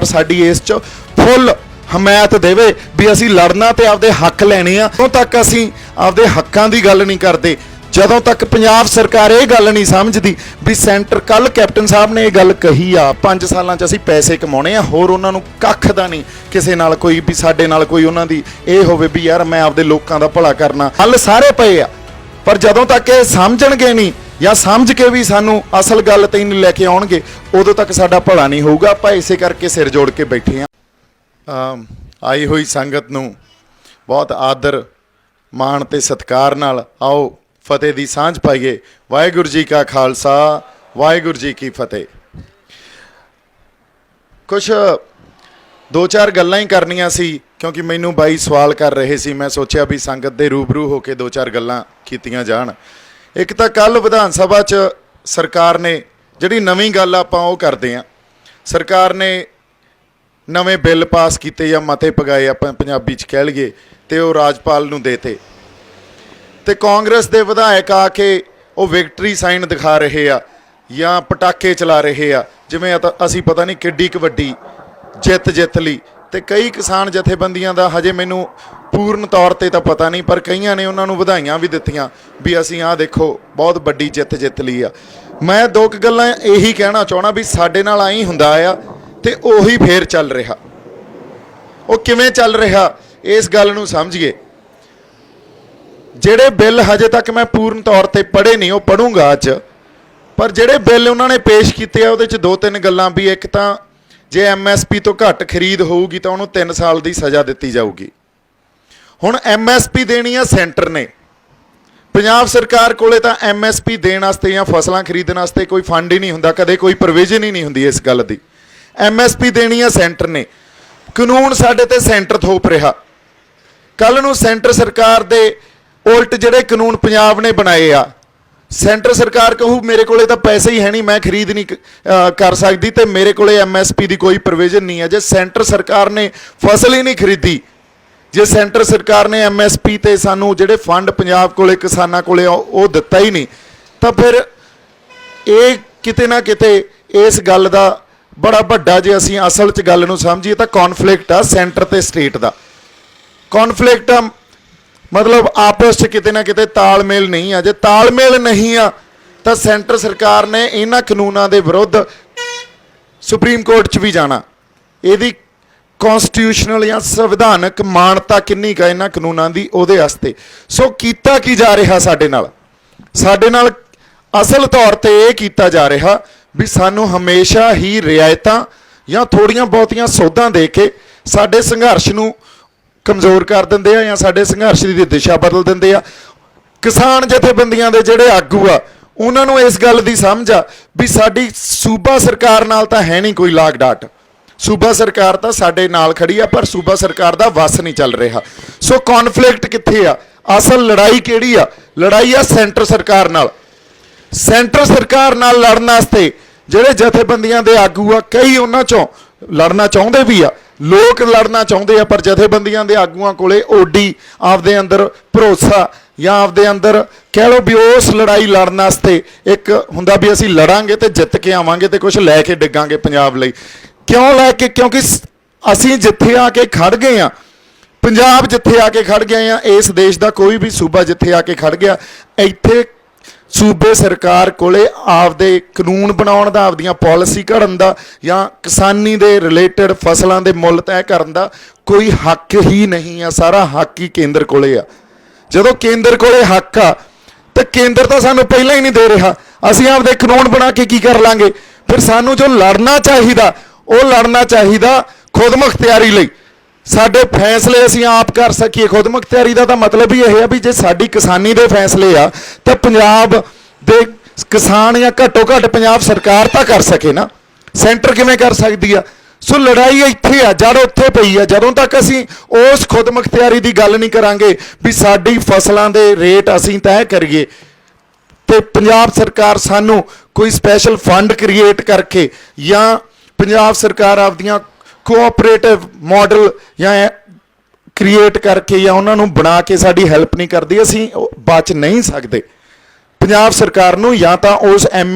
ਸਾਡੀ ਇਸ 'ਚ ਫੁੱਲ ਹਮਾਇਤ ਦੇਵੇ ਵੀ ਅਸੀਂ ਲੜਨਾ ਤੇ ਆਪਦੇ ਹੱਕ ਲੈਣੇ ਆ। ਉਦੋਂ ਤੱਕ ਅਸੀਂ ਆਪਦੇ ਹੱਕਾਂ ਦੀ ਗੱਲ ਨਹੀਂ ਕਰਦੇ, ਜਦੋਂ ਤੱਕ ਪੰਜਾਬ ਸਰਕਾਰ ਇਹ ਗੱਲ ਨਹੀਂ ਸਮਝਦੀ ਵੀ ਸੈਂਟਰ, ਕੱਲ ਕੈਪਟਨ ਸਾਹਿਬ ਨੇ ਇਹ ਗੱਲ ਕਹੀ ਆ, 5 ਸਾਲਾਂ 'ਚ ਅਸੀਂ ਪੈਸੇ ਕਮਾਉਣੇ ਆ, ਹੋਰ ਉਹਨਾਂ ਨੂੰ ਕੱਖ ਦਾ ਨਹੀਂ ਕਿਸੇ ਨਾਲ ਕੋਈ ਵੀ ਸਾਡੇ ਨਾਲ ਕੋਈ ਉਹਨਾਂ ਦੀ ਇਹ ਹੋਵੇ ਵੀ ਯਾਰ ਮੈਂ ਆਪਦੇ ਲੋਕਾਂ ਦਾ ਭਲਾ ਕਰਨਾ। ਹੱਲ ਸਾਰੇ ਪਏ ਆ, ਪਰ ਜਦੋਂ ਤੱਕ ਇਹ ਸਮਝਣਗੇ ਨਹੀਂ ਜਾਂ ਸਮਝ ਕੇ ਵੀ ਸਾਨੂੰ ਅਸਲ ਗੱਲ ਤੇ ਨਹੀਂ ਲੈ ਕੇ ਆਉਣਗੇ, ਉਦੋਂ ਤੱਕ ਸਾਡਾ ਭਲਾ ਨਹੀਂ ਹੋਊਗਾ। ਆਪਾਂ ਇਸੇ ਕਰਕੇ ਸਿਰ ਜੋੜ ਕੇ ਬੈਠੇ ਆ। ਆਈ ਹੋਈ ਸੰਗਤ ਨੂੰ ਬਹੁਤ ਆਦਰ ਮਾਣ ਤੇ ਸਤਿਕਾਰ ਨਾਲ ਆਓ ਫਤਿਹ ਦੀ ਸਾਂਝ ਪਾਈਏ। ਵਾਹਿਗੁਰੂ ਜੀ ਕਾ ਖਾਲਸਾ, ਵਾਹਿਗੁਰੂ ਜੀ ਕੀ ਫਤਿਹ। ਕੁਛ 2-4 ਗੱਲਾਂ ਹੀ ਕਰਨੀਆਂ ਸੀ, ਕਿਉਂਕਿ ਮੈਨੂੰ ਬਾਈ ਸਵਾਲ ਕਰ ਰਹੇ ਸੀ। ਮੈਂ ਸੋਚਿਆ ਵੀ ਸੰਗਤ ਦੇ ਰੂਬਰੂ ਹੋ ਕੇ 2-4 ਗੱਲਾਂ ਕੀਤੀਆਂ ਜਾਣ। ਇੱਕ ਤਾਂ ਕੱਲ ਵਿਧਾਨ ਸਭਾ 'ਚ ਸਰਕਾਰ ਨੇ ਜਿਹੜੀ ਨਵੀਂ ਗੱਲ ਆਪਾਂ ਉਹ ਕਰਦੇ ਹਾਂ, ਸਰਕਾਰ ਨੇ ਨਵੇਂ ਬਿੱਲ ਪਾਸ ਕੀਤੇ ਜਾਂ ਮਤੇ ਪਗਾਏ, ਆਪਾਂ ਪੰਜਾਬੀ 'ਚ ਕਹਿ ਲਈਏ, ਤੇ ਉਹ ਰਾਜਪਾਲ ਨੂੰ ਦੇਤੇ। ਤੇ ਕਾਂਗਰਸ ਦੇ ਵਿਧਾਇਕ ਆ ਕੇ ਉਹ ਵਿਕਟਰੀ ਸਾਈਨ ਦਿਖਾ ਰਹੇ ਆ ਜਾਂ ਪਟਾਕੇ ਚਲਾ ਰਹੇ ਆ, ਜਿਵੇਂ ਅਸੀਂ ਪਤਾ ਨਹੀਂ ਕਿੱਡੀ ਕੁ ਵੱਡੀ ਜਿੱਤ ਲਈ। ਤੇ ਕਈ ਕਿਸਾਨ ਜਥੇਬੰਦੀਆਂ ਦਾ ਹਜੇ ਮੈਨੂੰ ਪੂਰਨ ਤੌਰ ਤੇ ਤਾਂ ਪਤਾ ਨਹੀਂ, ਪਰ ਕਈਆਂ ਨੇ ਉਹਨਾਂ ਨੂੰ ਵਧਾਈਆਂ ਵੀ ਦਿੱਤੀਆਂ ਵੀ ਅਸੀਂ ਆਹ ਦੇਖੋ ਬਹੁਤ ਵੱਡੀ ਜਿੱਤ ਲਈ ਆ। ਮੈਂ 2 ਗੱਲਾਂ ਇਹੀ ਕਹਿਣਾ ਚਾਹਣਾ ਵੀ ਸਾਡੇ ਨਾਲ ਆਈ ਹੁੰਦਾ ਆ ਤੇ ਉਹੀ ਫੇਰ ਚੱਲ ਰਿਹਾ। ਉਹ ਕਿਵੇਂ ਚੱਲ ਰਿਹਾ ਇਸ ਗੱਲ ਨੂੰ ਸਮਝੀਏ। ਜਿਹੜੇ ਬਿੱਲ ਹਜੇ ਤੱਕ ਮੈਂ ਪੂਰਨ ਤੌਰ ਤੇ ਪੜ੍ਹੇ ਨਹੀਂ, ਉਹ ਪੜ੍ਹੂੰਗਾ ਅੱਜ, ਪਰ ਜਿਹੜੇ ਬਿੱਲ ਉਹਨਾਂ ਨੇ ਪੇਸ਼ ਕੀਤੇ ਆ ਉਹਦੇ 'ਚ 2-3 ਗੱਲਾਂ ਵੀ, ਇੱਕ ਤਾਂ ਜੇ MSP ਤੋਂ ਘੱਟ ਖਰੀਦ ਹੋਊਗੀ ਤਾਂ ਉਹਨੂੰ 3 ਸਾਲ ਦੀ ਸਜ਼ਾ ਦਿੱਤੀ ਜਾਊਗੀ। ਹੁਣ MSP ਦੇਣੀ ਆ ਸੈਂਟਰ ਨੇ, ਪੰਜਾਬ ਸਰਕਾਰ ਕੋਲੇ ਤਾਂ MSP ਦੇਣ ਵਾਸਤੇ ਜਾਂ ਫਸਲਾਂ ਖਰੀਦਣ ਵਾਸਤੇ ਕੋਈ ਫੰਡ ਹੀ ਨਹੀਂ ਹੁੰਦਾ, ਕਦੇ ਕੋਈ ਪ੍ਰੋਵੀਜ਼ਨ ਹੀ ਨਹੀਂ ਹੁੰਦੀ ਇਸ ਗੱਲ ਦੀ। MSP ਦੇਣੀ ਆ ਸੈਂਟਰ ਨੇ, ਕਾਨੂੰਨ ਸਾਡੇ ਤੇ ਸੈਂਟਰ ਥੋਪ ਰਿਹਾ। ਕੱਲ ਨੂੰ ਸੈਂਟਰ ਸਰਕਾਰ ਦੇ ਉਲਟ ਜਿਹੜੇ ਕਾਨੂੰਨ ਪੰਜਾਬ ਨੇ ਬਣਾਏ ਆ, ਸੈਂਟਰ ਸਰਕਾਰ ਕਹੂ ਮੇਰੇ ਕੋਲੇ ਤਾਂ ਪੈਸੇ ਹੀ ਹੈ ਨਹੀਂ, ਮੈਂ ਖਰੀਦ ਨਹੀਂ ਕਰ ਸਕਦੀ ਤੇ ਮੇਰੇ ਕੋਲੇ MSP ਦੀ ਕੋਈ ਪ੍ਰੋਵੀਜ਼ਨ ਨਹੀਂ ਹੈ। ਜੇ ਸੈਂਟਰ ਸਰਕਾਰ ਨੇ ਫਸਲ ਹੀ ਨਹੀਂ ਖਰੀਦੀ, ਜੇ ਸੈਂਟਰ ਸਰਕਾਰ ਨੇ MSP ਤੇ ਸਾਨੂੰ ਜਿਹੜੇ ਫੰਡ ਪੰਜਾਬ ਕੋਲੇ ਕਿਸਾਨਾਂ ਕੋਲੇ ਉਹ ਦਿੱਤਾ ਹੀ ਨਹੀਂ, ਤਾਂ ਫਿਰ ਇਹ ਕਿਤੇ ਨਾ ਕਿਤੇ ਇਸ ਗੱਲ ਦਾ ਬੜਾ ਵੱਡਾ, ਜੇ ਅਸੀਂ ਅਸਲ 'ਚ ਗੱਲ ਨੂੰ ਸਮਝੀਏ ਤਾਂ ਕੌਨਫਲਿਕਟ ਆ ਸੈਂਟਰ ਤੇ ਸਟੇਟ ਦਾ। ਕੌਨਫਲਿਕਟ ਆ ਮਤਲਬ ਆਪਸ 'ਚ ਕਿਤੇ ਨਾ ਕਿਤੇ ਤਾਲਮੇਲ ਨਹੀਂ ਆ। ਜੇ ਤਾਲਮੇਲ ਨਹੀਂ ਆ ਤਾਂ ਸੈਂਟਰ ਸਰਕਾਰ ਨੇ ਇਹਨਾਂ ਕਾਨੂੰਨਾਂ ਦੇ ਵਿਰੁੱਧ ਸੁਪਰੀਮ ਕੋਰਟ 'ਚ ਵੀ ਜਾਣਾ। ਇਹਦੀ ਕੌਂਸਟੀਟਿਊਸ਼ਨਲ ਜਾਂ ਸੰਵਿਧਾਨਕ ਮਾਨਤਾ ਕਿੰਨੀ ਕੁ ਇਹਨਾਂ ਕਾਨੂੰਨਾਂ ਦੀ, ਉਹਦੇ ਵਾਸਤੇ। ਸੋ ਕੀਤਾ ਕੀ ਜਾ ਰਿਹਾ ਸਾਡੇ ਨਾਲ ਅਸਲ ਤੌਰ ਤੇ ਇਹ ਕੀਤਾ ਜਾ ਰਿਹਾ ਵੀ ਸਾਨੂੰ ਹਮੇਸ਼ਾ ਹੀ ਰਿਆਇਤਾਂ ਜਾਂ ਥੋੜ੍ਹੀਆਂ ਬਹੁਤੀਆਂ ਸੋਧਾਂ ਦੇ ਕੇ ਸਾਡੇ ਸੰਘਰਸ਼ ਨੂੰ ਕਮਜ਼ੋਰ ਕਰ ਦਿੰਦੇ ਆ ਜਾਂ ਸਾਡੇ ਸੰਘਰਸ਼ ਦੀ ਦਿਸ਼ਾ ਬਦਲ ਦਿੰਦੇ ਆ। ਕਿਸਾਨ ਜਥੇਬੰਦੀਆਂ ਦੇ ਜਿਹੜੇ ਆਗੂ ਆ ਉਹਨਾਂ ਨੂੰ ਇਸ ਗੱਲ ਦੀ ਸਮਝ ਆ ਵੀ ਸਾਡੀ ਸੂਬਾ ਸਰਕਾਰ ਨਾਲ ਤਾਂ ਹੈ ਨਹੀਂ ਕੋਈ ਲਾਗ ਡਾਟ, ਸੂਬਾ ਸਰਕਾਰ ਤਾਂ ਸਾਡੇ ਨਾਲ ਖੜੀ ਆ, ਪਰ ਸੂਬਾ ਸਰਕਾਰ ਦਾ ਵੱਸ ਨਹੀਂ ਚੱਲ ਰਿਹਾ। ਸੋ ਕੌਨਫਲਿਕਟ ਕਿੱਥੇ ਆ, ਅਸਲ ਲੜਾਈ ਕਿਹੜੀ ਆ? ਲੜਾਈ ਆ ਸੈਂਟਰ ਸਰਕਾਰ ਨਾਲ। ਸੈਂਟਰ ਸਰਕਾਰ ਨਾਲ ਲੜਨ ਵਾਸਤੇ ਜਿਹੜੇ ਜਥੇਬੰਦੀਆਂ ਦੇ ਆਗੂ ਆ, ਕਈ ਉਹਨਾਂ 'ਚੋਂ ਲੜਨਾ ਚਾਹੁੰਦੇ ਵੀ ਆ, ਲੋਕ ਲੜਨਾ ਚਾਹੁੰਦੇ ਆ, ਪਰ ਜਥੇਬੰਦੀਆਂ ਦੇ ਆਗੂਆਂ ਕੋਲੇ ਓਡੀ ਆਪਦੇ ਅੰਦਰ ਭਰੋਸਾ ਜਾਂ ਆਪਦੇ ਅੰਦਰ ਕਹਿ ਲਓ ਵੀ ਉਸ ਲੜਾਈ ਲੜਨ ਵਾਸਤੇ ਇੱਕ ਹੁੰਦਾ ਵੀ ਅਸੀਂ ਲੜਾਂਗੇ ਤੇ ਜਿੱਤ ਕੇ ਆਵਾਂਗੇ ਤੇ ਕੁਝ ਲੈ ਕੇ ਡਿੱਗਾਂਗੇ ਪੰਜਾਬ ਲਈ। ਕਿਉਂ ਲੈ ਕੇ? ਕਿਉਂਕਿ ਅਸੀਂ ਜਿੱਥੇ ਆ ਕੇ ਖੜ ਗਏ ਆ, ਪੰਜਾਬ ਜਿੱਥੇ ਆ ਕੇ ਖੜ ਗਏ ਆ, ਇਸ ਦੇਸ਼ ਦਾ ਕੋਈ ਵੀ ਸੂਬਾ ਜਿੱਥੇ ਆ ਕੇ ਖੜ ਗਿਆ, ਇੱਥੇ ਸੂਬੇ ਸਰਕਾਰ ਕੋਲੇ ਆਪਦੇ ਕਾਨੂੰਨ ਬਣਾਉਣ ਦਾ, ਆਪਦੀਆਂ ਪਾਲਿਸੀ ਘੜਨ ਦਾ ਜਾਂ ਕਿਸਾਨੀ ਦੇ ਰਿਲੇਟਡ ਫਸਲਾਂ ਦੇ ਮੁੱਲ ਤੈਅ ਕਰਨ ਦਾ ਕੋਈ ਹੱਕ ਹੀ ਨਹੀਂ ਆ। ਸਾਰਾ ਹੱਕ ਹੀ ਕੇਂਦਰ ਕੋਲੇ ਆ। ਜਦੋਂ ਕੇਂਦਰ ਕੋਲੇ ਹੱਕ ਆ ਤਾਂ ਕੇਂਦਰ ਤਾਂ ਸਾਨੂੰ ਪਹਿਲਾਂ ਹੀ ਨਹੀਂ ਦੇ ਰਿਹਾ, ਅਸੀਂ ਆਪਦੇ ਕਾਨੂੰਨ ਬਣਾ ਕੇ ਕੀ ਕਰ ਲਾਂਗੇ? ਫਿਰ ਸਾਨੂੰ ਜੋ ਲੜਨਾ ਚਾਹੀਦਾ ਉਹ ਲੜਨਾ ਚਾਹੀਦਾ ਖੁਦਮੁਖਤਿਆਰੀ ਲਈ। ਸਾਡੇ ਫੈਸਲੇ ਅਸੀਂ ਆਪ ਕਰ ਸਕੀਏ। ਖੁਦਮੁਖਤਿਆਰੀ ਦਾ ਤਾਂ ਮਤਲਬ ਹੀ ਇਹ ਆ ਵੀ ਜੇ ਸਾਡੀ ਕਿਸਾਨੀ ਦੇ ਫੈਸਲੇ ਆ ਤਾਂ ਪੰਜਾਬ ਦੇ ਕਿਸਾਨ ਜਾਂ ਘੱਟੋ ਘੱਟ ਪੰਜਾਬ ਸਰਕਾਰ ਤਾਂ ਕਰ ਸਕੇ ਨਾ, ਸੈਂਟਰ ਕਿਵੇਂ ਕਰ ਸਕਦੀ ਆ? ਸੋ ਲੜਾਈ ਇੱਥੇ ਆ, ਜੜ ਉੱਥੇ ਪਈ ਆ। ਜਦੋਂ ਤੱਕ ਅਸੀਂ ਉਸ ਖੁਦਮੁਖਤਿਆਰੀ ਦੀ ਗੱਲ ਨਹੀਂ ਕਰਾਂਗੇ ਵੀ ਸਾਡੀ ਫਸਲਾਂ ਦੇ ਰੇਟ ਅਸੀਂ ਤੈਅ ਕਰੀਏ ਤੇ ਪੰਜਾਬ ਸਰਕਾਰ ਸਾਨੂੰ ਕੋਈ ਸਪੈਸ਼ਲ ਫੰਡ ਕ੍ਰੀਏਟ ਕਰਕੇ ਜਾਂ ਪੰਜਾਬ ਸਰਕਾਰ ਆਪਦੀਆਂ ਕੋਆਪਰੇਟਿਵ ਮਾਡਲ ਜਾਂ ਕ੍ਰੀਏਟ ਕਰਕੇ ਜਾਂ ਉਹਨਾਂ ਨੂੰ ਬਣਾ ਕੇ ਸਾਡੀ ਹੈਲਪ ਨਹੀਂ ਕਰਦੀ, ਅਸੀਂ ਬਚ ਨਹੀਂ ਸਕਦੇ। ਪੰਜਾਬ ਸਰਕਾਰ ਨੂੰ ਜਾਂ ਤਾਂ ਉਸ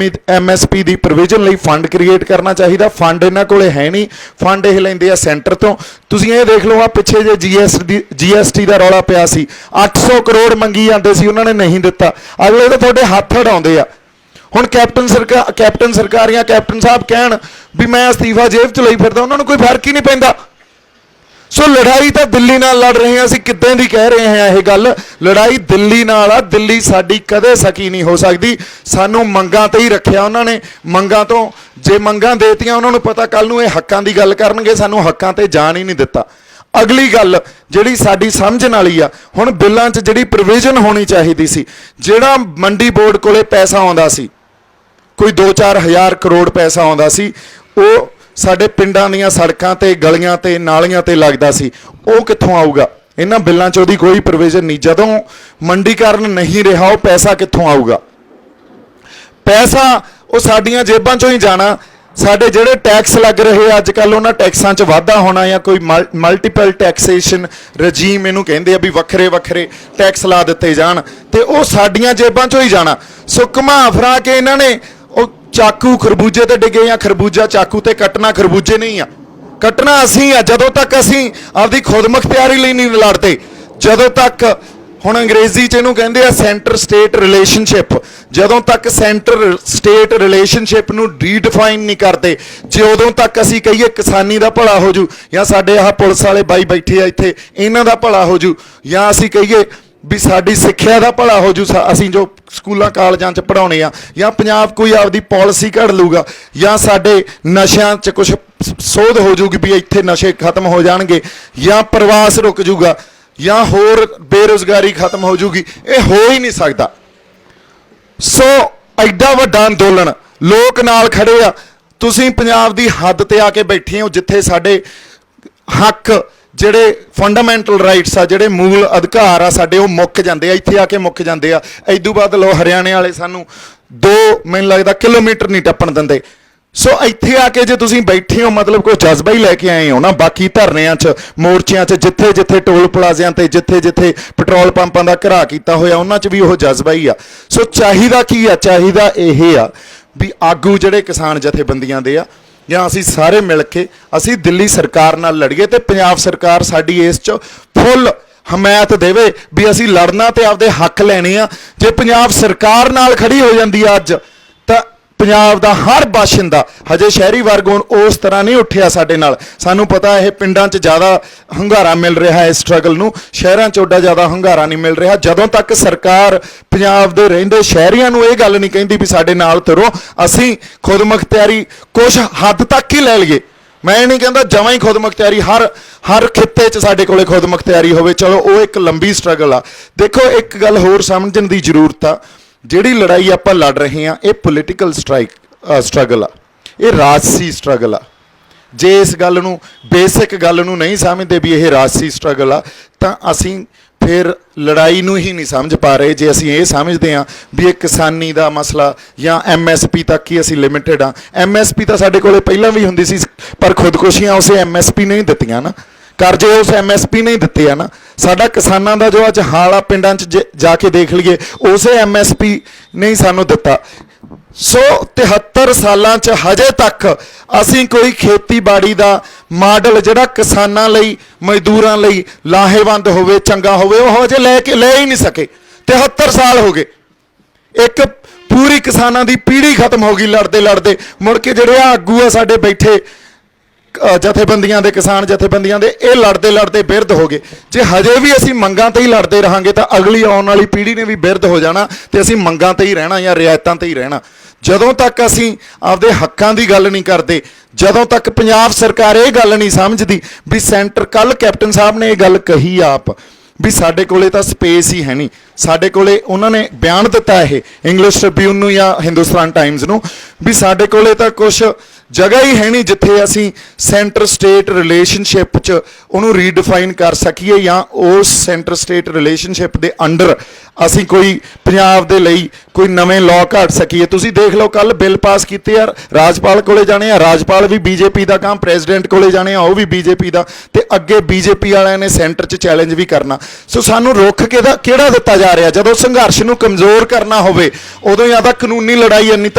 MSP ਦੀ ਪ੍ਰੋਵੀਜ਼ਨ ਲਈ ਫੰਡ ਕ੍ਰੀਏਟ ਕਰਨਾ ਚਾਹੀਦਾ। ਫੰਡ ਇਹਨਾਂ ਕੋਲੇ ਹੈ ਨਹੀਂ, ਫੰਡ ਇਹ ਲੈਂਦੇ ਆ ਸੈਂਟਰ ਤੋਂ। ਤੁਸੀਂ ਇਹ ਦੇਖ ਲਓ, ਆ ਪਿੱਛੇ ਜੇ GST ਦਾ ਰੌਲਾ ਪਿਆ ਸੀ, 800 ਕਰੋੜ ਮੰਗੀ ਜਾਂਦੇ ਸੀ, ਉਹਨਾਂ ਨੇ ਨਹੀਂ ਦਿੱਤਾ। ਅਗਲੇ ਤਾਂ ਤੁਹਾਡੇ ਹੱਥ ਅੜਾਉਂਦੇ ਆ। ਹੁਣ ਕੈਪਟਨ ਸਰਕਾਰ ਜਾਂ ਕੈਪਟਨ ਸਾਹਿਬ ਕਹਿਣ ਵੀ ਮੈਂ ਅਸਤੀਫਾ ਜੇਬ 'ਚ ਲਈ ਫਿਰਦਾ, ਉਹਨਾਂ ਨੂੰ ਕੋਈ ਫਰਕ ਹੀ ਨਹੀਂ ਪੈਂਦਾ। ਸੋ ਲੜਾਈ ਤਾਂ ਦਿੱਲੀ ਨਾਲ ਲੜ ਰਹੇ ਹਾਂ ਅਸੀਂ, ਕਿੱਦਾਂ ਦੀ ਕਹਿ ਰਹੇ ਹਾਂ ਇਹ ਗੱਲ। ਲੜਾਈ ਦਿੱਲੀ ਨਾਲ ਆ, ਦਿੱਲੀ ਸਾਡੀ ਕਦੇ ਸਕੀ ਨਹੀਂ ਹੋ ਸਕਦੀ। ਸਾਨੂੰ ਮੰਗਾਂ ਤੇ ਹੀ ਰੱਖਿਆ ਉਹਨਾਂ ਨੇ। ਮੰਗਾਂ ਤੋਂ ਜੇ ਮੰਗਾਂ ਦੇਤੀਆਂ, ਉਹਨਾਂ ਨੂੰ ਪਤਾ ਕੱਲ ਨੂੰ ਇਹ ਹੱਕਾਂ ਦੀ ਗੱਲ ਕਰਨਗੇ, ਸਾਨੂੰ ਹੱਕਾਂ ਤੇ ਜਾਣ ਹੀ ਨਹੀਂ ਦਿੱਤਾ। ਅਗਲੀ ਗੱਲ ਜਿਹੜੀ ਸਾਡੀ ਸਮਝਣ ਵਾਲੀ ਆ, ਹੁਣ ਬਿੱਲਾਂ 'ਚ ਜਿਹੜੀ ਪ੍ਰੋਵੀਜ਼ਨ ਹੋਣੀ ਚਾਹੀਦੀ ਸੀ, ਜਿਹੜਾ ਮੰਡੀ ਬੋਰਡ ਕੋਲੇ ਪੈਸਾ ਆਉਂਦਾ ਸੀ, ਕੋਈ 2-4 ਹਜ਼ਾਰ ਕਰੋੜ ਪੈਸਾ ਆਉਂਦਾ ਸੀ, ਉਹ ਸਾਡੇ ਪਿੰਡਾਂ ਦੀਆਂ ਸੜਕਾਂ ਤੇ ਗਲੀਆਂ ਤੇ ਨਾਲੀਆਂ ਤੇ ਲੱਗਦਾ ਸੀ, ਉਹ ਕਿੱਥੋਂ ਆਊਗਾ? ਇਹਨਾਂ ਬਿੱਲਾਂ 'ਚ ਉਹਦੀ ਕੋਈ ਪ੍ਰੋਵੀਜ਼ਨ ਨਹੀਂ। ਜਦੋਂ ਮੰਡੀਕਰਨ ਨਹੀਂ ਰਿਹਾ, ਉਹ ਪੈਸਾ ਕਿੱਥੋਂ ਆਊਗਾ? ਪੈਸਾ ਉਹ ਸਾਡੀਆਂ ਜੇਬਾਂ 'ਚੋਂ ਹੀ ਜਾਣਾ। ਸਾਡੇ ਜਿਹੜੇ ਟੈਕਸ ਲੱਗ ਰਹੇ ਅੱਜ ਕੱਲ੍ਹ, ਉਹਨਾਂ ਟੈਕਸਾਂ 'ਚ ਵਾਧਾ ਹੋਣਾ ਜਾਂ ਕੋਈ ਮਲਟੀਪਲ ਟੈਕਸੇਸ਼ਨ ਰਜੀਮ ਇਹਨੂੰ ਕਹਿੰਦੇ ਆ, ਵੀ ਵੱਖਰੇ ਵੱਖਰੇ ਟੈਕਸ ਲਾ ਦਿੱਤੇ ਜਾਣ, ਤੇ ਉਹ ਸਾਡੀਆਂ ਜੇਬਾਂ 'ਚੋਂ ਹੀ ਜਾਣਾ। ਸੋ ਘੁਮਾ ਫਿਰਾ ਕੇ ਇਹਨਾਂ ਨੇ ਉਹ ਚਾਕੂ ਖਰਬੂਜੇ ਤੇ ਡਿੱਗੇ, ਜਾਂ ਖਰਬੂਜਾ ਚਾਕੂ ਤੇ ਕੱਟਣਾ ਖਰਬੂਜੇ ਨਹੀਂ ਆ, ਕੱਟਣਾ ਅਸੀਂ ਆ। ਜਦੋਂ ਤੱਕ ਅਸੀਂ ਆਪਦੀ ਖੁਦਮੁਖਤਿਆਰੀ ਲਈ ਨਹੀਂ ਲੜਦੇ, ਜਦੋਂ ਤੱਕ, ਹੁਣ ਅੰਗਰੇਜ਼ੀ 'ਚ ਇਹਨੂੰ ਕਹਿੰਦੇ ਆ ਸੈਂਟਰ ਸਟੇਟ ਰਿਲੇਸ਼ਨਸ਼ਿਪ, ਜਦੋਂ ਤੱਕ ਸੈਂਟਰ ਸਟੇਟ ਰਿਲੇਸ਼ਨਸ਼ਿਪ ਨੂੰ ਰੀਡਿਫਾਈਨ ਨਹੀਂ ਕਰਦੇ, ਜੇ ਉਦੋਂ ਤੱਕ ਅਸੀਂ ਕਹੀਏ ਕਿਸਾਨੀ ਦਾ ਭਲਾ ਹੋ ਜੂ, ਜਾਂ ਸਾਡੇ ਆਹ ਪੁਲਿਸ ਵਾਲੇ ਬਾਈ ਬੈਠੇ ਆ ਇੱਥੇ ਇਹਨਾਂ ਦਾ ਭਲਾ ਹੋ ਜੂ, ਜਾਂ ਅਸੀਂ ਕਹੀਏ ਵੀ ਸਾਡੀ ਸਿੱਖਿਆ ਦਾ ਭਲਾ ਹੋ ਜੂ, ਅਸੀਂ ਜੋ ਸਕੂਲਾਂ ਕਾਲਜਾਂ 'ਚ ਪੜ੍ਹਾਉਣੇ ਆ, ਜਾਂ ਪੰਜਾਬ ਕੋਈ ਆਪਦੀ ਪਾਲਿਸੀ ਘੜ ਲੂਗਾ, ਜਾਂ ਸਾਡੇ ਨਸ਼ਿਆਂ 'ਚ ਕੁਛ ਸੋਧ ਹੋ ਜੂਗੀ ਵੀ ਇੱਥੇ ਨਸ਼ੇ ਖਤਮ ਹੋ ਜਾਣਗੇ, ਜਾਂ ਪ੍ਰਵਾਸ ਰੁਕ ਜੂਗਾ, ਜਾਂ ਹੋਰ ਬੇਰੁਜ਼ਗਾਰੀ ਖਤਮ ਹੋ ਜੂਗੀ। ਇਹ ਹੋ ਹੀ ਨਹੀਂ ਸਕਦਾ। ਸੋ ਐਡਾ ਵੱਡਾ ਅੰਦੋਲਨ, ਲੋਕ ਨਾਲ ਖੜੇ ਆ। ਤੁਸੀਂ ਪੰਜਾਬ ਦੀ ਹੱਦ ਤੇ ਆ ਕੇ ਬੈਠੇ ਹੋ, ਜਿੱਥੇ ਸਾਡੇ ਹੱਕ, ਜਿਹੜੇ ਫੰਡਾਮੈਂਟਲ ਰਾਈਟਸ ਆ, ਜਿਹੜੇ ਮੂਲ ਅਧਿਕਾਰ ਆ ਸਾਡੇ, ਉਹ ਮੁੱਕ ਜਾਂਦੇ ਆ, ਇੱਥੇ ਆ ਕੇ ਮੁੱਕ ਜਾਂਦੇ ਆ। ਇਦੋਂ ਬਾਅਦ ਲੋ ਹਰਿਆਣੇ ਵਾਲੇ ਸਾਨੂੰ 2 ਮੈਨੂੰ ਲੱਗਦਾ ਕਿਲੋਮੀਟਰ ਨਹੀਂ ਟੱਪਣ ਦਿੰਦੇ। ਸੋ ਇੱਥੇ ਆ ਕੇ ਜੇ ਤੁਸੀਂ ਬੈਠੇ ਹੋ, ਮਤਲਬ ਕੋਈ ਜਜ਼ਬਾ ਹੀ ਲੈ ਕੇ ਆਏ ਹੋ ਨਾ। ਬਾਕੀ ਧਰਨਿਆਂ 'ਚ, ਮੋਰਚਿਆਂ 'ਚ, ਜਿੱਥੇ ਜਿੱਥੇ ਟੋਲ ਪਲਾਜ਼ਿਆਂ ਤੇ, ਜਿੱਥੇ ਜਿੱਥੇ ਪੈਟਰੋਲ ਪੰਪਾਂ ਦਾ ਘਰਾ ਕੀਤਾ ਹੋਇਆ, ਉਹਨਾਂ 'ਚ ਵੀ ਉਹ ਜਜ਼ਬਾ ਹੀ ਆ। ਸੋ ਚਾਹੀਦਾ ਕੀ ਆ? ਚਾਹੀਦਾ ਇਹ ਆ ਵੀ ਆਗੂ ਜਿਹੜੇ ਕਿਸਾਨ ਜਥੇਬੰਦੀਆਂ ਦੇ ਆ, ਜਾਂ ਅਸੀਂ ਸਾਰੇ ਮਿਲ ਕੇ ਅਸੀਂ ਦਿੱਲੀ ਸਰਕਾਰ ਨਾਲ ਲੜੀਏ, ਤੇ ਪੰਜਾਬ ਸਰਕਾਰ ਸਾਡੀ ਇਸ 'ਚ ਫੁੱਲ ਹਮਾਇਤ ਦੇਵੇ ਵੀ ਅਸੀਂ ਲੜਨਾ ਤੇ ਆਪਦੇ ਹੱਕ ਲੈਣੇ ਆ। ਜੇ ਪੰਜਾਬ ਸਰਕਾਰ ਨਾਲ ਖੜੀ ਹੋ ਜਾਂਦੀ ਆ ਅੱਜ, ਤਾਂ ਪੰਜਾਬ ਦਾ ਹਰ ਬਾਸ਼ਿੰਦਾ, ਹਜੇ ਸ਼ਹਿਰੀ ਵਰਗ ਉਸ ਤਰ੍ਹਾਂ ਨਹੀਂ ਉੱਠਿਆ ਸਾਡੇ ਨਾਲ। ਸਾਨੂੰ ਪਤਾ ਇਹ ਪਿੰਡਾਂ 'ਚ ਜ਼ਿਆਦਾ ਹੁੰਗਾਰਾ ਮਿਲ ਰਿਹਾ ਹੈ ਇਸ ਸਟਰਗਲ ਨੂੰ, ਸ਼ਹਿਰਾਂ 'ਚ ਓਡਾ ਜ਼ਿਆਦਾ ਹੁੰਗਾਰਾ ਨਹੀਂ ਮਿਲ ਰਿਹਾ। ਜਦੋਂ ਤੱਕ ਸਰਕਾਰ ਪੰਜਾਬ ਦੇ ਰਹਿੰਦੇ ਸ਼ਹਿਰੀਆਂ ਨੂੰ ਇਹ ਗੱਲ ਨਹੀਂ ਕਹਿੰਦੀ ਵੀ ਸਾਡੇ ਨਾਲ ਤੁਰੋ, ਅਸੀਂ ਖੁਦਮੁਖਤਿਆਰੀ ਕੁਛ ਹੱਦ ਤੱਕ ਹੀ ਲੈ ਲਈਏ। ਮੈਂ ਇਹ ਨਹੀਂ ਕਹਿੰਦਾ ਜਮਾਂ ਹੀ ਖੁਦਮੁਖਤਿਆਰੀ ਹਰ ਖਿੱਤੇ 'ਚ ਸਾਡੇ ਕੋਲੇ ਖੁਦਮੁਖਤਿਆਰੀ ਹੋਵੇ, ਚਲੋ ਉਹ ਇੱਕ ਲੰਬੀ ਸਟਰਗਲ ਆ। ਦੇਖੋ ਇੱਕ ਗੱਲ ਹੋਰ ਸਮਝਣ ਦੀ ਜ਼ਰੂਰਤ ਆ, ਜਿਹੜੀ ਲੜਾਈ ਆਪਾਂ ਲੜ ਰਹੇ ਹਾਂ ਇਹ ਪੋਲੀਟੀਕਲ ਸਟਰਗਲ ਆ, ਇਹ ਰਾਜਸੀ ਸਟਰਗਲ ਆ। ਜੇ ਇਸ ਗੱਲ ਨੂੰ, ਬੇਸਿਕ ਗੱਲ ਨੂੰ ਨਹੀਂ ਸਮਝਦੇ ਵੀ ਇਹ ਰਾਜਸੀ ਸਟਰਗਲ ਆ, ਤਾਂ ਅਸੀਂ ਫਿਰ ਲੜਾਈ ਨੂੰ ਹੀ ਨਹੀਂ ਸਮਝ ਪਾ ਰਹੇ। ਜੇ ਅਸੀਂ ਇਹ ਸਮਝਦੇ ਹਾਂ ਵੀ ਇਹ ਕਿਸਾਨੀ ਦਾ ਮਸਲਾ ਜਾਂ MSP ਤੱਕ ਹੀ ਅਸੀਂ ਲਿਮਿਟਡ ਆ। MSP ਤਾਂ ਸਾਡੇ ਕੋਲੇ ਪਹਿਲਾਂ ਵੀ ਹੁੰਦੀ ਸੀ, ਪਰ ਖੁਦਕੁਸ਼ੀਆਂ ਉਸੇ MSP ਨੇ ਹੀ ਦਿੱਤੀਆਂ ਨਾ, ਕਰਜ਼ੇ ਉਸ MSP ਨੇ ਹੀ ਦਿੱਤੇ ਆ ਨਾ। ਸਾਡਾ ਕਿਸਾਨਾਂ ਦਾ ਜੋ ਅੱਜ ਹਾਲ ਆ, ਪਿੰਡਾਂ 'ਚ ਜਾ ਕੇ ਦੇਖ ਲਈਏ, ਉਸੇ MSP ਨੇ ਹੀ ਸਾਨੂੰ ਦਿੱਤਾ। ਸੋ 73 ਸਾਲਾਂ 'ਚ ਹਜੇ ਤੱਕ ਅਸੀਂ ਕੋਈ ਖੇਤੀਬਾੜੀ ਦਾ ਮਾਡਲ ਜਿਹੜਾ ਕਿਸਾਨਾਂ ਲਈ, ਮਜ਼ਦੂਰਾਂ ਲਈ ਲਾਹੇਵੰਦ ਹੋਵੇ, ਚੰਗਾ ਹੋਵੇ, ਉਹ ਹਜੇ ਲੈ ਹੀ ਨਹੀਂ ਸਕੇ। 73 ਸਾਲ ਹੋ ਗਏ, ਇੱਕ ਪੂਰੀ ਕਿਸਾਨਾਂ ਦੀ ਪੀੜ੍ਹੀ ਖਤਮ ਹੋ ਗਈ ਲੜਦੇ ਲੜਦੇ। ਮੁੜ ਕੇ ਜਿਹੜੇ ਆਗੂ ਆ ਸਾਡੇ ਬੈਠੇ ਜਥੇਬੰਦੀਆਂ ਦੇ, ਕਿਸਾਨ ਜਥੇਬੰਦੀਆਂ ਦੇ, ਇਹ ਲੜਦੇ ਲੜਦੇ ਬਿਰਧ ਹੋ ਗਏ। ਜੇ ਹਜੇ ਵੀ ਅਸੀਂ ਮੰਗਾਂ ਤੇ ਹੀ ਲੜਦੇ ਰਹਾਂਗੇ ਤਾਂ ਅਗਲੀ ਆਉਣ ਵਾਲੀ ਪੀੜ੍ਹੀ ਨੇ ਵੀ ਬਿਰਧ ਹੋ ਜਾਣਾ, ਤੇ ਅਸੀਂ ਮੰਗਾਂ ਤੇ ਹੀ ਰਹਿਣਾ ਜਾਂ ਰਿਆਇਤਾਂ ਤੇ ਹੀ ਰਹਿਣਾ। ਜਦੋਂ ਤੱਕ ਅਸੀਂ ਆਪਦੇ ਹੱਕਾਂ ਦੀ ਗੱਲ ਨਹੀਂ ਕਰਦੇ, ਜਦੋਂ ਤੱਕ ਪੰਜਾਬ ਸਰਕਾਰ ਇਹ ਗੱਲ ਨਹੀਂ ਸਮਝਦੀ ਵੀ ਸੈਂਟਰ, ਕੱਲ ਕੈਪਟਨ ਸਾਹਿਬ ਨੇ ਇਹ ਗੱਲ ਕਹੀ ਆਪ ਵੀ ਸਾਡੇ ਕੋਲੇ ਤਾਂ ਸਪੇਸ ਹੀ ਹੈ ਨਹੀਂ। ਸਾਡੇ ਕੋਲੇ ਉਹਨਾਂ ਨੇ ਬਿਆਨ ਦਿੱਤਾ ਇਹ ਇੰਗਲਿਸ਼ ਟ੍ਰਿਬਿਊਨ ਨੂੰ ਜਾਂ ਹਿੰਦੁਸਤਾਨ ਟਾਈਮਜ਼ ਨੂੰ, ਵੀ ਸਾਡੇ ਕੋਲੇ ਤਾਂ ਕੁਛ ਜਗ੍ਹਾ ਹੀ ਹੈ ਨਹੀਂ ਜਿੱਥੇ ਅਸੀਂ ਸੈਂਟਰ ਸਟੇਟ ਰਿਲੇਸ਼ਨਸ਼ਿਪ 'ਚ ਉਹਨੂੰ ਰੀਡਿਫਾਈਨ ਕਰ ਸਕੀਏ, ਜਾਂ ਉਸ ਸੈਂਟਰ ਸਟੇਟ ਰਿਲੇਸ਼ਨਸ਼ਿਪ ਦੇ ਅੰਡਰ ਅਸੀਂ ਕੋਈ ਪੰਜਾਬ ਦੇ ਲਈ ਕੋਈ ਨਵੇਂ ਲਾਅ ਘੜ ਸਕੀਏ। ਤੁਸੀਂ ਦੇਖ ਲਓ ਕੱਲ ਬਿੱਲ ਪਾਸ ਕੀਤੇ ਆ, ਰਾਜਪਾਲ ਕੋਲੇ ਜਾਣੇ ਆ, ਰਾਜਪਾਲ ਵੀ BJP ਦਾ ਕੰਮ, ਪ੍ਰੈਜ਼ੀਡੈਂਟ ਕੋਲੇ ਜਾਣੇ ਆ, ਉਹ ਵੀ BJP ਦਾ, ਤੇ ਅੱਗੇ BJP ਵਾਲਿਆਂ ਨੇ ਸੈਂਟਰ 'ਚ ਚੈਲੰਜ ਵੀ ਕਰਨਾ। ਸੋ ਸਾਨੂੰ ਰੁੱਖ ਕਿਹੜਾ ਦਿੱਤਾ ਜਾ ਰਿਹਾ। ਜਦੋਂ ਸੰਘਰਸ਼ ਨੂੰ ਕਮਜ਼ੋਰ ਕਰਨਾ ਹੋਵੇ ਉਦੋਂ ਜਾਂ ਤਾਂ ਕਾਨੂੰਨੀ ਲੜਾਈ ਇੰਨੀ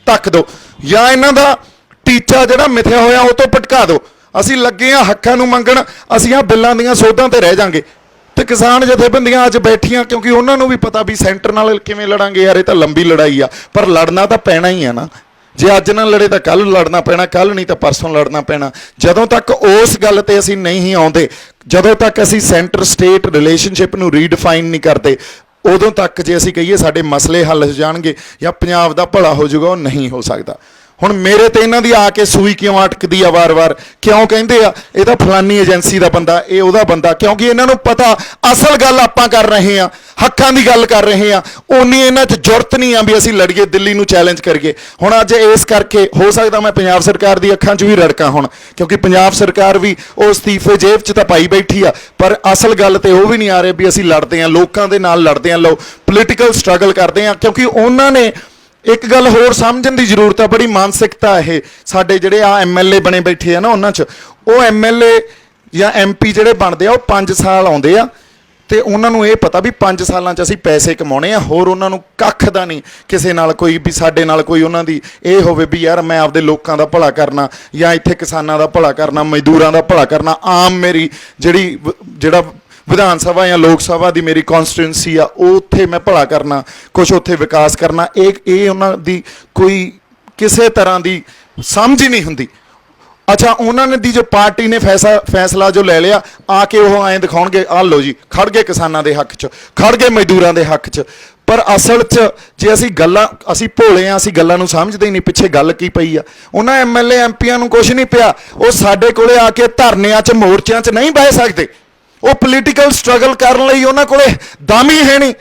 ਧੱਕ ਦਿਓ ਜਾਂ ਇਹਨਾਂ ਦਾ ਟੀਚਾ ਜਿਹੜਾ ਮਿਥਿਆ ਹੋਇਆ ਉਹ ਤੋਂ ਭਟਕਾ ਦਿਓ। ਅਸੀਂ ਲੱਗੇ ਆ ਹੱਕਾਂ ਨੂੰ ਮੰਗਣ, ਅਸੀਂ ਆ ਬਿੱਲਾਂ ਦੀਆਂ ਸੋਧਾਂ ਤੇ ਰਹਿ ਜਾਾਂਗੇ। ਤੇ ਕਿਸਾਨ ਜਥੇਬੰਦੀਆਂ ਅੱਜ ਬੈਠੀਆਂ ਕਿਉਂਕਿ ਉਹਨਾਂ ਨੂੰ ਵੀ ਪਤਾ ਵੀ ਸੈਂਟਰ ਨਾਲ ਕਿਵੇਂ ਲੜਾਂਗੇ ਯਾਰ, ਇਹ ਤਾਂ ਲੰਬੀ ਲੜਾਈ ਆ, ਪਰ ਲੜਨਾ ਤਾਂ ਪੈਣਾ ਹੀ ਆ ਨਾ। ਜੇ ਅੱਜ ਨਾ ਲੜੇ ਤਾਂ ਕੱਲ੍ਹ ਲੜਨਾ ਪੈਣਾ, ਕੱਲ੍ਹ ਨਹੀਂ ਤਾਂ ਪਰਸੋਂ ਲੜਨਾ ਪੈਣਾ। ਜਦੋਂ ਤੱਕ ਉਸ ਗੱਲ ਤੇ ਅਸੀਂ ਨਹੀਂ ਆਉਂਦੇ, ਜਦੋਂ ਤੱਕ ਅਸੀਂ ਸੈਂਟਰ ਸਟੇਟ ਰਿਲੇਸ਼ਨਸ਼ਿਪ ਨੂੰ ਰੀਡਿਫਾਈਨ ਨਹੀਂ ਕਰਦੇ, ਉਦੋਂ ਤੱਕ ਜੇ ਅਸੀਂ ਕਹੀਏ ਸਾਡੇ ਮਸਲੇ ਹੱਲ ਹੋ ਜਾਣਗੇ ਜਾਂ ਪੰਜਾਬ ਦਾ ਭਲਾ ਹੋ ਜਾਊਗਾ, ਉਹ ਨਹੀਂ ਹੋ ਸਕਦਾ। ਹੁਣ ਮੇਰੇ ਤੇ ਇਹਨਾਂ ਦੀ ਆ ਕੇ ਸੂਈ ਕਿਉਂ ਅਟਕਦੀ ਆ ਵਾਰ-ਵਾਰ? ਕਿਉਂ ਕਹਿੰਦੇ ਆ ਇਹ ਤਾਂ ਫਲਾਨੀ ਏਜੰਸੀ ਦਾ ਬੰਦਾ, ਇਹ ਉਹਦਾ ਬੰਦਾ? ਕਿਉਂਕਿ ਇਹਨਾਂ ਨੂੰ ਪਤਾ ਅਸਲ ਗੱਲ ਆਪਾਂ ਕਰ ਰਹੇ ਆ, ਹੱਕਾਂ ਦੀ ਗੱਲ ਕਰ ਰਹੇ ਆ। ਉਨੀ ਇਹਨਾਂ 'ਚ ਜ਼ਰੂਰਤ ਨਹੀਂ ਆ ਵੀ ਅਸੀਂ ਲੜੀਏ, ਦਿੱਲੀ ਨੂੰ ਚੈਲੰਜ ਕਰੀਏ। ਹੁਣ ਅੱਜ ਇਸ ਕਰਕੇ ਹੋ ਸਕਦਾ ਮੈਂ ਪੰਜਾਬ ਸਰਕਾਰ ਦੀ ਅੱਖਾਂ 'ਚ ਵੀ ਰੜਕਾਂ ਹੁਣ, ਕਿਉਂਕਿ ਪੰਜਾਬ ਸਰਕਾਰ ਵੀ ਉਹ ਅਸਤੀਫੇ ਜੇਬ 'ਚ ਤਾਂ ਪਾਈ ਬੈਠੀ ਆ, ਪਰ ਅਸਲ ਗੱਲ ਤੇ ਉਹ ਵੀ ਨਹੀਂ ਆ ਰਹੇ ਵੀ ਅਸੀਂ ਲੜਦੇ ਆ, ਲੋਕਾਂ ਦੇ ਨਾਲ ਲੜਦੇ ਆ, ਲੋ ਪੋਲੀਟੀਕਲ ਸਟਰਗਲ ਕਰਦੇ ਆ। ਕਿਉਂਕਿ ਉਹਨਾਂ ਨੇ ਇੱਕ ਗੱਲ ਹੋਰ ਸਮਝਣ ਦੀ ਜ਼ਰੂਰਤ ਆ, ਬੜੀ ਮਾਨਸਿਕਤਾ ਇਹ ਸਾਡੇ ਜਿਹੜੇ ਆ MLA ਬਣੇ ਬੈਠੇ ਆ ਨਾ, ਉਹਨਾਂ 'ਚ ਉਹ MLA ਜਾਂ MP ਜਿਹੜੇ ਬਣਦੇ ਆ ਉਹ 5 ਸਾਲ ਆਉਂਦੇ ਆ ਤੇ ਉਹਨਾਂ ਨੂੰ ਇਹ ਪਤਾ ਵੀ 5 ਸਾਲਾਂ 'ਚ ਅਸੀਂ ਪੈਸੇ ਕਮਾਉਣੇ ਆ, ਹੋਰ ਉਹਨਾਂ ਨੂੰ ਕੱਖ ਦਾ ਨਹੀਂ ਕਿਸੇ ਨਾਲ ਕੋਈ ਵੀ ਸਾਡੇ ਨਾਲ ਕੋਈ ਉਹਨਾਂ ਦੀ ਇਹ ਹੋਵੇ ਵੀ ਯਾਰ ਮੈਂ ਆਪਦੇ ਲੋਕਾਂ ਦਾ ਭਲਾ ਕਰਨਾ ਜਾਂ ਇੱਥੇ ਕਿਸਾਨਾਂ ਦਾ ਭਲਾ ਕਰਨਾ, ਮਜ਼ਦੂਰਾਂ ਦਾ ਭਲਾ ਕਰਨਾ। ਆਮ ਮੇਰੀ ਜਿਹੜਾ ਵਿਧਾਨ ਸਭਾ ਜਾਂ ਲੋਕ ਸਭਾ ਦੀ ਮੇਰੀ ਕੌਂਸਟੀਟੂਐਂਸੀ ਆ, ਉਹ ਉੱਥੇ ਮੈਂ ਭਲਾ ਕਰਨਾ, ਕੁਛ ਉੱਥੇ ਵਿਕਾਸ ਕਰਨਾ, ਇਹ ਉਹਨਾਂ ਦੀ ਕੋਈ ਕਿਸੇ ਤਰ੍ਹਾਂ ਦੀ ਸਮਝ ਹੀ ਨਹੀਂ ਹੁੰਦੀ। ਅੱਛਾ, ਉਹਨਾਂ ਨੇ ਦੀ ਜੋ ਪਾਰਟੀ ਨੇ ਫੈਸਲਾ ਜੋ ਲੈ ਲਿਆ, ਆ ਕੇ ਉਹ ਐਂ ਦਿਖਾਉਣਗੇ ਆਹ ਲਓ ਜੀ ਖੜ ਗਏ ਕਿਸਾਨਾਂ ਦੇ ਹੱਕ 'ਚ, ਖੜ ਗਏ ਮਜ਼ਦੂਰਾਂ ਦੇ ਹੱਕ 'ਚ। ਪਰ ਅਸਲ 'ਚ ਜੇ ਅਸੀਂ ਭੋਲੇ ਆ, ਅਸੀਂ ਗੱਲਾਂ ਨੂੰ ਸਮਝਦੇ ਹੀ ਨਹੀਂ ਪਿੱਛੇ ਗੱਲ ਕੀ ਪਈ ਆ। ਉਹਨਾਂ MLA MPਆਂ ਨੂੰ ਕੁਛ ਨਹੀਂ ਪਿਆ, ਉਹ ਸਾਡੇ ਕੋਲੇ ਆ ਕੇ ਧਰਨਿਆਂ 'ਚ ਮੋਰਚਿਆਂ 'ਚ ਨਹੀਂ ਬਹਿ ਸਕਦੇ। ਉਹ ਪੋਲੀਟੀਕਲ ਸਟਰਗਲ ਕਰਨ ਲਈ ਉਹਨਾਂ ਕੋਲੇ ਦਮ ਹੀ ਹੈ ਨਹੀਂ,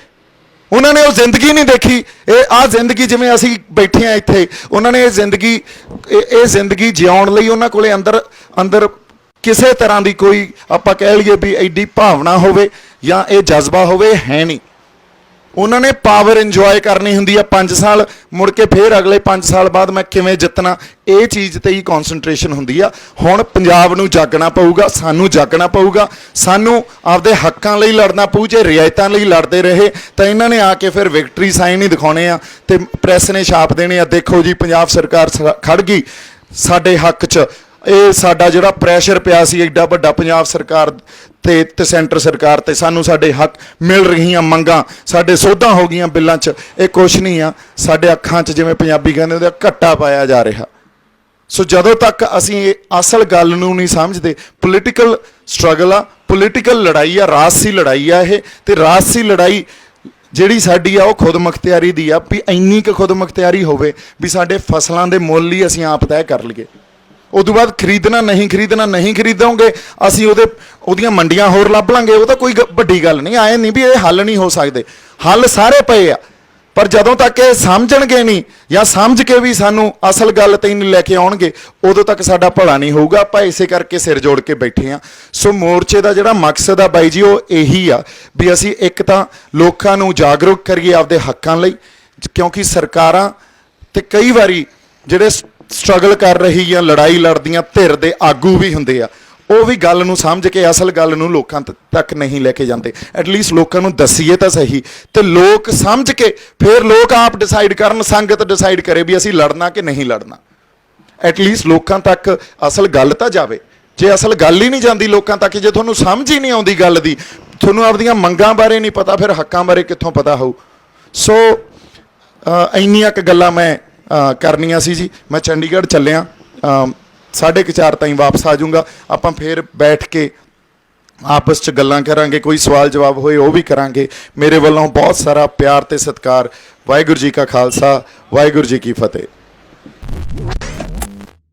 ਉਹਨਾਂ ਨੇ ਉਹ ਜ਼ਿੰਦਗੀ ਨਹੀਂ ਦੇਖੀ। ਆਹ ਜ਼ਿੰਦਗੀ ਜਿਵੇਂ ਅਸੀਂ ਬੈਠੇ ਆ ਇੱਥੇ, ਉਹਨਾਂ ਨੇ ਇਹ ਜ਼ਿੰਦਗੀ ਜਿਉਣ ਲਈ ਉਹਨਾਂ ਕੋਲੇ ਅੰਦਰ ਕਿਸੇ ਤਰ੍ਹਾਂ ਦੀ ਕੋਈ ਆਪਾਂ ਕਹਿ ਲਈਏ ਵੀ ਐਡੀ ਭਾਵਨਾ ਹੋਵੇ ਜਾਂ ਇਹ ਜਜ਼ਬਾ ਹੋਵੇ, ਹੈ ਨਹੀਂ। ਉਹਨਾਂ ਨੇ ਪਾਵਰ ਇੰਜੋਏ ਕਰਨੀ ਹੁੰਦੀ ਆ 5 ਸਾਲ, ਮੁੜ ਕੇ ਫਿਰ ਅਗਲੇ 5 ਸਾਲ ਬਾਅਦ ਮੈਂ ਕਿਵੇਂ ਜਿੱਤਣਾ, ਇਹ ਚੀਜ਼ ਤੇ ਹੀ ਕੌਨਸਨਟ੍ਰੇਸ਼ਨ ਹੁੰਦੀ ਆ। ਹੁਣ ਪੰਜਾਬ ਨੂੰ ਜਾਗਣਾ ਪਊਗਾ, ਸਾਨੂੰ ਜਾਗਣਾ ਪਊਗਾ, ਸਾਨੂੰ ਆਪਦੇ ਹੱਕਾਂ ਲਈ ਲੜਨਾ ਪਊ। ਜੇ ਰਿਆਇਤਾਂ ਲਈ ਲੜਦੇ ਰਹੇ ਤਾਂ ਇਹਨਾਂ ਨੇ ਆ ਕੇ ਫਿਰ ਵਿਕਟਰੀ ਸਾਈਨ ਹੀ ਦਿਖਾਉਣੇ ਆ ਤੇ ਪ੍ਰੈਸ ਨੇ ਛਾਪ ਦੇਣੇ ਆ, ਦੇਖੋ ਜੀ ਪੰਜਾਬ ਸਰਕਾਰ ਖੜ ਗਈ ਸਾਡੇ ਹੱਕ 'ਚ। ਇਹ ਸਾਡਾ ਜਿਹੜਾ ਪ੍ਰੈਸ਼ਰ ਪਿਆ ਸੀ ਐਡਾ ਵੱਡਾ ਪੰਜਾਬ ਸਰਕਾਰ ਤੇ ਸੈਂਟਰ ਸਰਕਾਰ ਤੇ, ਸਾਨੂੰ ਸਾਡੇ ਹੱਕ ਮਿਲ ਰਹੀਆਂ, ਮੰਗਾਂ ਸਾਡੇ ਸੋਧਾਂ ਹੋ ਗਈਆਂ ਬਿੱਲਾਂ 'ਚ, ਇਹ ਕੁਛ ਨਹੀਂ ਆ। ਸਾਡੇ ਅੱਖਾਂ 'ਚ ਜਿਵੇਂ ਪੰਜਾਬੀ ਕਹਿੰਦੇ ਹੁੰਦੇ ਆ ਘੱਟਾ ਪਾਇਆ ਜਾ ਰਿਹਾ। ਸੋ ਜਦੋਂ ਤੱਕ ਅਸੀਂ ਇਹ ਅਸਲ ਗੱਲ ਨੂੰ ਨਹੀਂ ਸਮਝਦੇ, ਪੋਲੀਟੀਕਲ ਸਟਰਗਲ ਆ, ਪੋਲੀਟੀਕਲ ਲੜਾਈ ਆ, ਰਾਜਸੀ ਲੜਾਈ ਆ ਇਹ। ਤੇ ਰਾਜਸੀ ਲੜਾਈ ਜਿਹੜੀ ਸਾਡੀ ਆ ਉਹ ਖੁਦ ਮੁਖਤਿਆਰੀ ਦੀ ਆ, ਵੀ ਇੰਨੀ ਕੁ ਖੁਦ ਮੁਖਤਿਆਰੀ ਹੋਵੇ ਵੀ ਸਾਡੇ ਫਸਲਾਂ ਦੇ ਮੁੱਲ ਹੀ ਅਸੀਂ ਆਪ ਤੈਅ ਕਰ ਲਈਏ। ਉਦੋਂ ਬਾਅਦ ਖਰੀਦਣਾ ਨਹੀਂ ਖਰੀਦੋਗੇ, ਅਸੀਂ ਉਹਦੀਆਂ ਮੰਡੀਆਂ ਹੋਰ ਲੱਭ ਲਾਂਗੇ, ਉਹ ਤਾਂ ਕੋਈ ਵੱਡੀ ਗੱਲ ਨਹੀਂ। ਆਏ ਨਹੀਂ ਵੀ ਇਹ ਹੱਲ ਨਹੀਂ ਹੋ ਸਕਦੇ, ਹੱਲ ਸਾਰੇ ਪਏ ਆ। ਪਰ ਜਦੋਂ ਤੱਕ ਇਹ ਸਮਝਣਗੇ ਨਹੀਂ ਜਾਂ ਸਮਝ ਕੇ ਵੀ ਸਾਨੂੰ ਅਸਲ ਗੱਲ ਤੇ ਨਹੀਂ ਲੈ ਕੇ ਆਉਣਗੇ, ਉਦੋਂ ਤੱਕ ਸਾਡਾ ਭਲਾ ਨਹੀਂ ਹੋਊਗਾ। ਆਪਾਂ ਇਸੇ ਕਰਕੇ ਸਿਰ ਜੋੜ ਕੇ ਬੈਠੇ ਆ। ਸੋ ਮੋਰਚੇ ਦਾ ਜਿਹੜਾ ਮਕਸਦ ਆ ਬਾਈ ਜੀ, ਉਹ ਇਹੀ ਆ ਵੀ ਅਸੀਂ ਇੱਕ ਤਾਂ ਲੋਕਾਂ ਨੂੰ ਜਾਗਰੂਕ ਕਰੀਏ ਆਪਦੇ ਹੱਕਾਂ ਲਈ, ਕਿਉਂਕਿ ਸਰਕਾਰਾਂ ਤੇ ਕਈ ਵਾਰੀ ਜਿਹੜੇ ਸਟਰਗਲ ਕਰ ਰਹੀ ਜਾਂ ਲੜਾਈ ਲੜਦੀਆਂ ਧਿਰ ਦੇ ਆਗੂ ਵੀ ਹੁੰਦੇ ਆ, ਉਹ ਵੀ ਗੱਲ ਨੂੰ ਸਮਝ ਕੇ ਅਸਲ ਗੱਲ ਨੂੰ ਲੋਕਾਂ ਤੱਕ ਨਹੀਂ ਲੈ ਕੇ ਜਾਂਦੇ। ਐਟਲੀਸਟ ਲੋਕਾਂ ਨੂੰ ਦੱਸੀਏ ਤਾਂ ਸਹੀ, ਤੇ ਲੋਕ ਸਮਝ ਕੇ ਫਿਰ ਲੋਕ ਆਪ ਡਿਸਾਈਡ ਕਰਨ, ਸੰਗਤ ਡਿਸਾਈਡ ਕਰੇ ਵੀ ਅਸੀਂ ਲੜਨਾ ਕਿ ਨਹੀਂ ਲੜਨਾ। ਐਟਲੀਸਟ ਲੋਕਾਂ ਤੱਕ ਅਸਲ ਗੱਲ ਤਾਂ ਜਾਵੇ। ਜੇ ਅਸਲ ਗੱਲ ਹੀ ਨਹੀਂ ਜਾਂਦੀ ਲੋਕਾਂ ਤੱਕ, ਜੇ ਤੁਹਾਨੂੰ ਸਮਝ ਹੀ ਨਹੀਂ ਆਉਂਦੀ ਗੱਲ ਦੀ, ਤੁਹਾਨੂੰ ਆਪਦੀਆਂ ਮੰਗਾਂ ਬਾਰੇ ਨਹੀਂ ਪਤਾ, ਫਿਰ ਹੱਕਾਂ ਬਾਰੇ ਕਿੱਥੋਂ ਪਤਾ ਹੋਊ। ਸੋ ਇੰਨੀਆਂ ਕੁ ਗੱਲਾਂ ਮੈਂ ਕਰਨੀਆਂ ਸੀ ਜੀ। ਮੈਂ ਚੰਡੀਗੜ੍ਹ ਚੱਲਿਆ, 4:30 ਤਾਈਂ ਵਾਪਸ ਆ ਜਾਊਂਗਾ। ਆਪਾਂ ਫਿਰ ਬੈਠ ਕੇ ਆਪਸ 'ਚ ਗੱਲਾਂ ਕਰਾਂਗੇ, ਕੋਈ ਸਵਾਲ ਜਵਾਬ ਹੋਏ ਉਹ ਵੀ ਕਰਾਂਗੇ। ਮੇਰੇ ਵੱਲੋਂ ਬਹੁਤ ਸਾਰਾ ਪਿਆਰ ਤੇ ਸਤਿਕਾਰ। ਵਾਹਿਗੁਰੂ ਜੀ ਕਾ ਖਾਲਸਾ, ਵਾਹਿਗੁਰੂ ਜੀ ਕੀ ਫਤਿਹ।